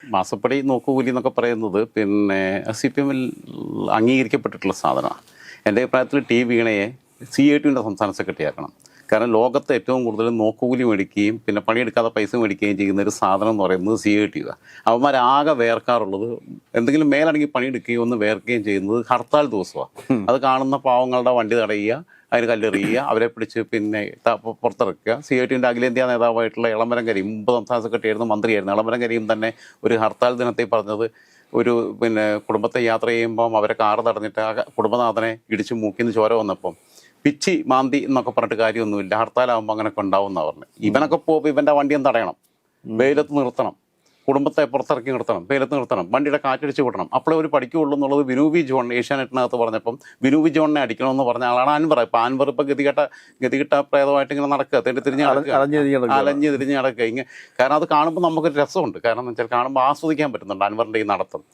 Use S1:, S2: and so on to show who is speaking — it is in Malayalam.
S1: മാസപ്പടി നോക്കുകൂലി എന്നൊക്കെ പറയുന്നത് പിന്നെ CPM-ൽ അംഗീകരിക്കപ്പെട്ടിട്ടുള്ള സാധനമാണ്. എൻ്റെ അഭിപ്രായത്തിൽ വീണയെ CITUവിൻ്റെ സംസ്ഥാന സെക്രട്ടറി ആക്കണം. കാരണം ലോകത്തെ ഏറ്റവും കൂടുതൽ നോക്കുകൂലി മേടിക്കുകയും പിന്നെ പണിയെടുക്കാതെ പൈസ മേടിക്കുകയും ചെയ്യുന്ന ഒരു സാധനം എന്ന് പറയുന്നത് CITU. അവന്മാരാകെ വേർക്കാറുള്ളത് എന്തെങ്കിലും മേലടങ്ങി പണിയെടുക്കുകയും ഒന്ന് വേർക്കുകയും ചെയ്യുന്നത് ഹർത്താൽ ദിവസമാണ്. അത് കാണുന്ന പാവങ്ങളുടെ വണ്ടി തടയുക, അതിന് കല്ലെറിയുക, അവരെ പിടിച്ച് പിന്നെ പുറത്തിറക്കുക. CITUവിൻ്റെ അഖിലേന്ത്യാ നേതാവായിട്ടുള്ള ഇളമരം കരീം, മുമ്പ് സംസ്ഥാന സെക്രട്ടറി ആയിരുന്നു, മന്ത്രിയായിരുന്നു. ഇളമരം കരീം തന്നെ ഒരു ഹർത്താൽ ദിനത്തിൽ പറഞ്ഞത് ഒരു പിന്നെ കുടുംബത്തെ യാത്ര ചെയ്യുമ്പം അവരെ കാറ് തടഞ്ഞിട്ട് ആ കുടുംബനാഥനെ ഇടിച്ച് മൂക്കിന്ന് ചോര വന്നപ്പം പിച്ചി മാന്തി എന്നൊക്കെ പറഞ്ഞിട്ട് കാര്യമൊന്നുമില്ല, ഹർത്താലാകുമ്പോൾ അങ്ങനെയൊക്കെ ഉണ്ടാവും എന്നാണ് പറഞ്ഞത്. ഇവനൊക്കെ പോകുമ്പോൾ ഇവൻ്റെ വണ്ടിയും തടയണം, വെയിലത്ത് നിർത്തണം, കുടുംബത്തെ പുറത്തിറക്കി നിർത്തണം, വെയിലത്ത് നിർത്തണം, വണ്ടിയുടെ കാറ്റടിച്ച് വിടണം, അപ്പോഴേ ഒരു പഠിക്കുകയുള്ളൂ എന്നുള്ളത് വിനൂപി ജോൺ ഏഷ്യാനെറ്റിനകത്ത് പറഞ്ഞപ്പം വിനൂപി ജോണിനെ അടിക്കണമെന്ന് പറഞ്ഞ ആളാണ് അൻവർ. ഇപ്പം അൻവർ ഇപ്പം ഗതികെട്ട പ്രേതമായിട്ട് ഇങ്ങനെ നടക്കുക, തിരിഞ്ഞ് അലഞ്ഞ് തിരിഞ്ഞ് നടക്കുക. കാരണം അത് കാണുമ്പോൾ നമുക്കൊരു രസമുണ്ട്. കാരണം എന്ന് വെച്ചാൽ കാണുമ്പോൾ ആസ്വദിക്കാൻ പറ്റുന്നുണ്ട് അൻവറിൻ്റെ ഈ നടത്തം.